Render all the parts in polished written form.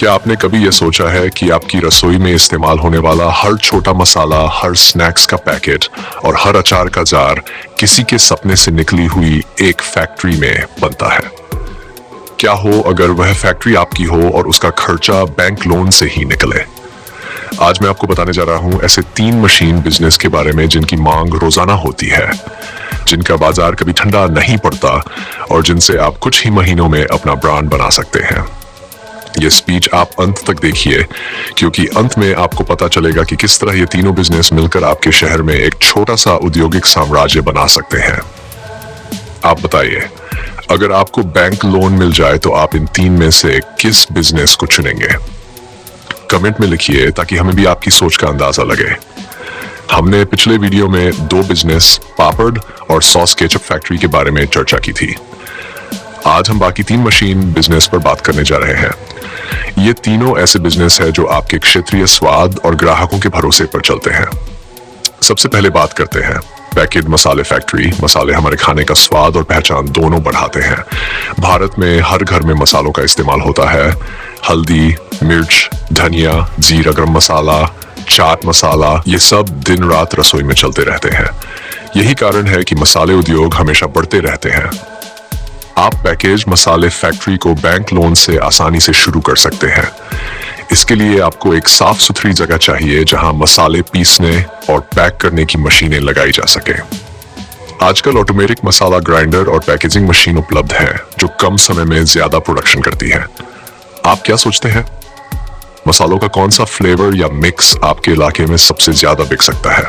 क्या आपने कभी यह सोचा है कि आपकी रसोई में इस्तेमाल होने वाला हर छोटा मसाला, हर स्नैक्स का पैकेट और हर अचार का जार किसी के सपने से निकली हुई एक फैक्ट्री में बनता है? क्या हो अगर वह फैक्ट्री आपकी हो और उसका खर्चा बैंक लोन से ही निकले? आज मैं आपको बताने जा रहा हूं ऐसे 3 मशीन बिजनेस के बारे में जिनकी मांग रोजाना होती है, जिनका बाजार कभी ठंडा नहीं पड़ता और जिनसे आप कुछ ही महीनों में अपना ब्रांड बना सकते हैं। ये स्पीच आप अंत तक देखिए, क्योंकि अंत में आपको पता चलेगा कि किस तरह ये तीनों बिजनेस मिलकर आपके शहर में एक छोटा सा औद्योगिक साम्राज्य बना सकते हैं। आप बताइए, अगर आपको बैंक लोन मिल जाए तो आप इन 3 में से किस बिजनेस को चुनेंगे? कमेंट में लिखिए ताकि हमें भी आपकी सोच का अंदाजा लगे। हमने पिछले वीडियो में 2 बिजनेस, पापड़ और सॉस केचप फैक्ट्री के बारे में चर्चा की थी। आज हम बाकी 3 मशीन बिजनेस पर बात करने जा रहे हैं। ये तीनों ऐसे बिजनेस है जो आपके क्षेत्रीय स्वाद और ग्राहकों के भरोसे पर चलते हैं। सबसे पहले बात करते हैं पैकेट मसाले फैक्ट्री। मसाले हमारे खाने का स्वाद और पहचान दोनों बढ़ाते हैं। भारत में हर घर में मसालों का इस्तेमाल होता है। हल्दी, मिर्च, धनिया, जीरा, गरम मसाला, चाट मसाला, ये सब दिन रात रसोई में चलते रहते हैं। यही कारण है कि मसाले उद्योग हमेशा बढ़ते रहते हैं। आप पैकेज मसाले फैक्ट्री को बैंक लोन से आसानी से शुरू कर सकते हैं। इसके लिए आपको एक साफ सुथरी जगह चाहिए जहां मसाले पीसने और पैक करने की मशीनें लगाई जा सके। आजकल ऑटोमेटिक मसाला ग्राइंडर और पैकेजिंग मशीन उपलब्ध है जो कम समय में ज्यादा प्रोडक्शन करती है। आप क्या सोचते हैं, मसालों का कौन सा फ्लेवर या मिक्स आपके इलाके में सबसे ज्यादा बिक सकता है?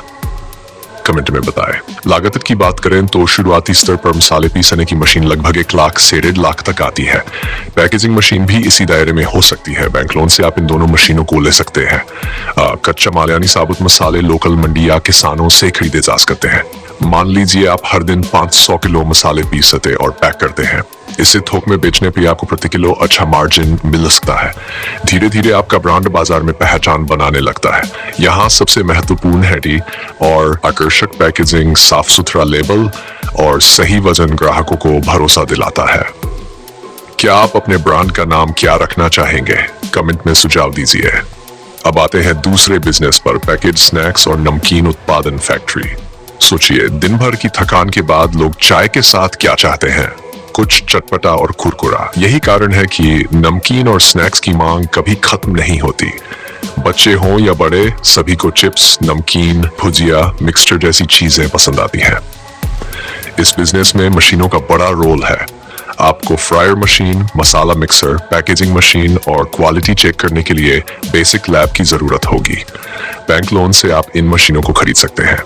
कमेंट में बताएं। लागत की बात करें तो शुरुआती स्तर पर मसाले पीसने की मशीन लगभग 1 लाख से 1.5 लाख तक आती है। पैकेजिंग मशीन भी इसी दायरे में हो सकती है। बैंक लोन से आप इन दोनों मशीनों को ले सकते हैं। कच्चा माल यानी साबुत मसाले लोकल मंडी या किसानों से खरीदे जा सकते हैं। मान लीजिए आप हर दिन 500 किलो मसाले पीसते और पैक करते हैं। इससे थोक में बेचने पे आपको प्रति किलो अच्छा मार्जिन मिल सकता है। धीरे धीरे आपका ब्रांड बाजार में पहचान बनाने लगता है। यहाँ सबसे महत्वपूर्ण है और आकर्षक पैकेजिंग, साफ सुथरा लेबल और सही वजन ग्राहकों को भरोसा दिलाता है। क्या आप अपने ब्रांड का नाम क्या रखना चाहेंगे? कमेंट में सुझाव दीजिए। अब आते हैं दूसरे बिजनेस पर, पैकेज स्नैक्स और नमकीन उत्पादन फैक्ट्री। सोचिए, दिन भर की थकान के बाद लोग चाय के साथ क्या चाहते हैं? कुछ चटपटा और कुरकुरा। यही कारण है कि नमकीन और स्नैक्स की मांग कभी खत्म नहीं होती। बच्चे हों या बड़े, सभी को चिप्स, नमकीन, भुजिया, मिक्सचर जैसी चीजें पसंद आती हैं। इस बिजनेस में मशीनों का बड़ा रोल है। आपको फ्रायर मशीन, मसाला मिक्सर, पैकेजिंग मशीन और क्वालिटी चेक करने के लिए बेसिक लैब की जरूरत होगी। बैंक लोन से आप इन मशीनों को खरीद सकते हैं।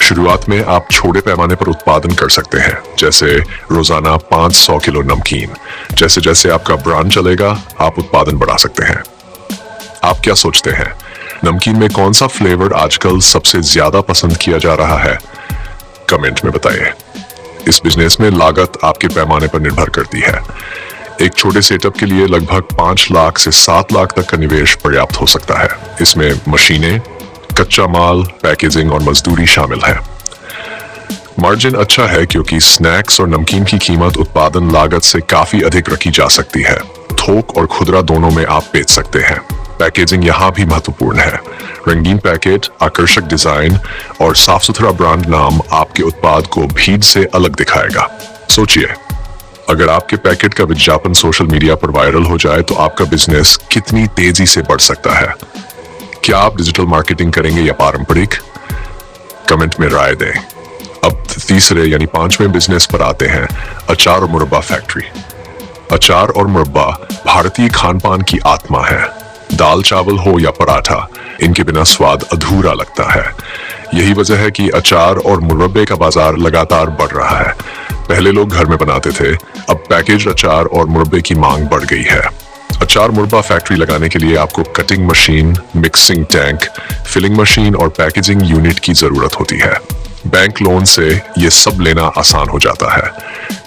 शुरुआत में आप छोटे पैमाने पर उत्पादन कर सकते हैं, जैसे रोजाना 500 किलो नमकीन। जैसे जैसे आपका ब्रांड चलेगा, आप उत्पादन बढ़ा सकते हैं। आप क्या सोचते हैं, नमकीन में कौन सा फ्लेवर आजकल सबसे ज्यादा पसंद किया जा रहा है? कमेंट में बताइए। इस बिजनेस में लागत आपके पैमाने पर निर्भर करती है। एक छोटे सेटअप के लिए लगभग 5 लाख से 7 लाख तक का निवेश पर्याप्त हो सकता है। इसमें मशीनें, कच्चा माल, पैकेजिंग और मजदूरी शामिल है। मार्जिन अच्छा है क्योंकि स्नैक्स और नमकीन की कीमत उत्पादन लागत से काफी अधिक रखी जा सकती है। थोक और खुदरा दोनों में आप बेच सकते हैं। पैकेजिंग यहाँ भी महत्वपूर्ण है। रंगीन पैकेट, आकर्षक डिजाइन और साफ सुथरा ब्रांड नाम आपके उत्पाद को भीड़ से अलग दिखाएगा। सोचिए, अगर आपके पैकेट का विज्ञापन सोशल मीडिया पर वायरल हो जाए तो आपका बिजनेस कितनी तेजी से बढ़ सकता है। क्या आप डिजिटल मार्केटिंग करेंगे या पारंपरिक? कमेंट में राय दें। अब तीसरे यानी 5वें बिजनेस पर आते हैं, अचार और मुरब्बा फैक्ट्री। अचार और मुरब्बा भारतीय खानपान की आत्मा है। दाल चावल हो या पराठा, इनके बिना स्वाद अधूरा लगता है। यही वजह है कि अचार और मुरब्बे का बाजार लगातार बढ़ रहा है। पहले लोग घर में बनाते थे, अब पैकेज अचार और मुरब्बे की मांग बढ़ गई है। अचार मुरब्बा फैक्ट्री लगाने के लिए आपको cutting machine, mixing tank, filling machine और पैकेजिंग यूनिट की जरूरत होती है। बैंक लोन से ये सब लेना आसान हो जाता है।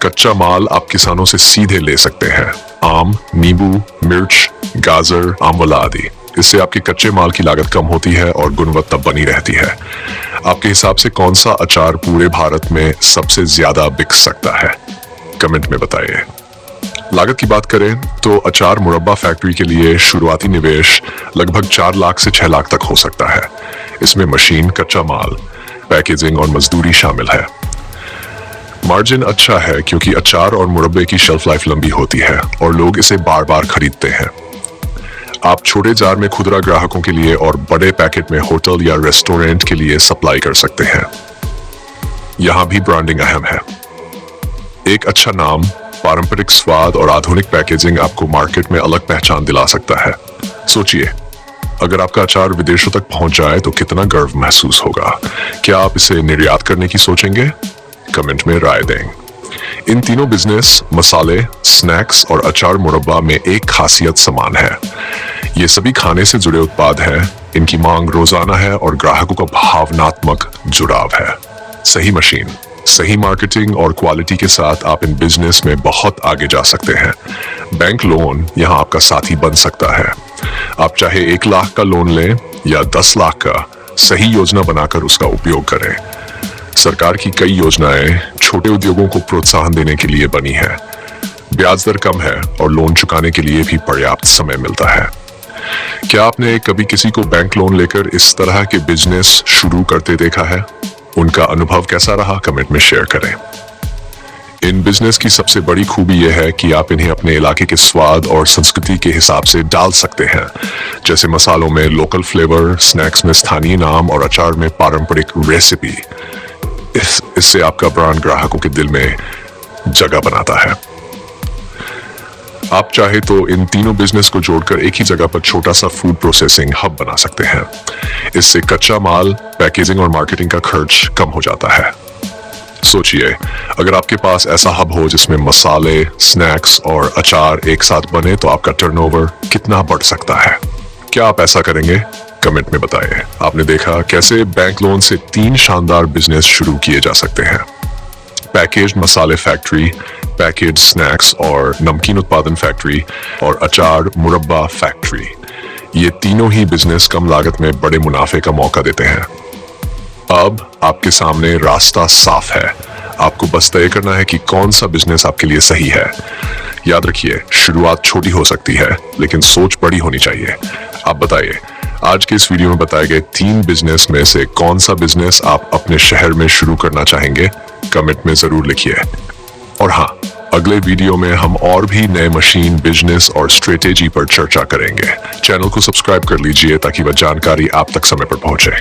कच्चा माल आप किसानों से सीधे ले सकते हैं, आम, नींबू, मिर्च, गाजर, आंवला आदि। इससे आपके कच्चे माल की लागत कम होती है और गुणवत्ता बनी रहती है। आपके हिसाब से कौन सा अचार पूरे भारत में सबसे ज्यादा बिक सकता है? कमेंट में बताइए। लागत की बात करें तो अचार मुरब्बा फैक्ट्री के लिए शुरुआती निवेश लगभग 4 लाख से 6 लाख तक हो सकता है। इसमें मशीन, कच्चा माल, पैकेजिंग और मजदूरी शामिल है। मार्जिन अच्छा है क्योंकि अचार और मुरब्बे की शेल्फ लाइफ लंबी होती है और लोग इसे बार बार खरीदते हैं। आप छोटे जार में खुदरा ग्राहकों के लिए और बड़े पैकेट में होटल या रेस्टोरेंट के लिए सप्लाई कर सकते हैं। यहाँ भी ब्रांडिंग अहम है। एक अच्छा नाम, पारंपरिक स्वाद और आधुनिक पैकेजिंग आपको मार्केट में अलग पहचान दिला सकता है। सोचिए, अगर आपका अचार विदेशों तक पहुंच जाए तो कितना गर्व महसूस होगा। क्या आप इसे निर्यात करने की सोचेंगे? कमेंट में राय दें। इन तीनों बिजनेस, मसाले, स्नैक्स और अचार मुरब्बा में एक खासियत समान है। ये सभी खाने से जुड़े उत्पाद हैं, इनकी मांग रोजाना है और ग्राहकों का भावनात्मक जुड़ाव है। सही मशीन, सही मार्केटिंग और क्वालिटी के साथ आप इन बिजनेस में बहुत आगे जा सकते हैं। बैंक लोन यहाँ आपका साथी बन सकता है। आप चाहे 1 लाख का लोन लें या 10 लाख का, सही योजना बनाकर उसका उपयोग करें। सरकार की कई योजनाएं छोटे उद्योगों को प्रोत्साहन देने के लिए बनी है। ब्याज दर कम है और लोन चुकाने के लिए भी पर्याप्त समय मिलता है। क्या आपने कभी किसी को बैंक लोन लेकर इस तरह के बिजनेस शुरू करते देखा है? उनका अनुभव कैसा रहा? कमेंट में शेयर करें। इन बिजनेस की सबसे बड़ी खूबी यह है कि आप इन्हें अपने इलाके के स्वाद और संस्कृति के हिसाब से डाल सकते हैं। जैसे मसालों में लोकल फ्लेवर, स्नैक्स में स्थानीय नाम और अचार में पारंपरिक रेसिपी। इससे आपका ब्रांड ग्राहकों के दिल में जगह बनाता है। आप चाहे तो इन तीनों बिजनेस को जोड़कर एक ही जगह पर छोटा सा फूड प्रोसेसिंग हब बना सकते हैं। इससे कच्चा माल, पैकेजिंग और मार्केटिंग का खर्च कम हो जाता है। सोचिए, अगर आपके पास ऐसा हब हो जिसमें मसाले, स्नैक्स और अचार एक साथ बने तो आपका टर्नओवर कितना बढ़ सकता है। क्या आप ऐसा करेंगे? कमेंट में बताएं। आपने देखा कैसे बैंक लोन से 3 शानदार बिजनेस शुरू किए जा सकते हैं। पैकेज्ड मसाले फैक्ट्री, पैकेज्ड स्नैक्स और नमकीन उत्पादन फैक्ट्री और अचार मुरब्बा फैक्ट्री। ये तीनों ही बिजनेस कम लागत में बड़े मुनाफे का मौका देते हैं। अब आपके सामने रास्ता साफ है। आपको बस तय करना है कि कौन सा बिजनेस आपके लिए सही है। याद रखिए, शुरुआत छोटी हो सकती है लेकिन सोच बड़ी होनी चाहिए। आप बताइए, आज के इस वीडियो में बताए गए 3 बिजनेस में से कौन सा बिजनेस आप अपने शहर में शुरू करना चाहेंगे? कमेंट में जरूर लिखिए। और हाँ, अगले वीडियो में हम और भी नए मशीन, बिजनेस और स्ट्रेटेजी पर चर्चा करेंगे। चैनल को सब्सक्राइब कर लीजिए ताकि वह जानकारी आप तक समय पर पहुंचे।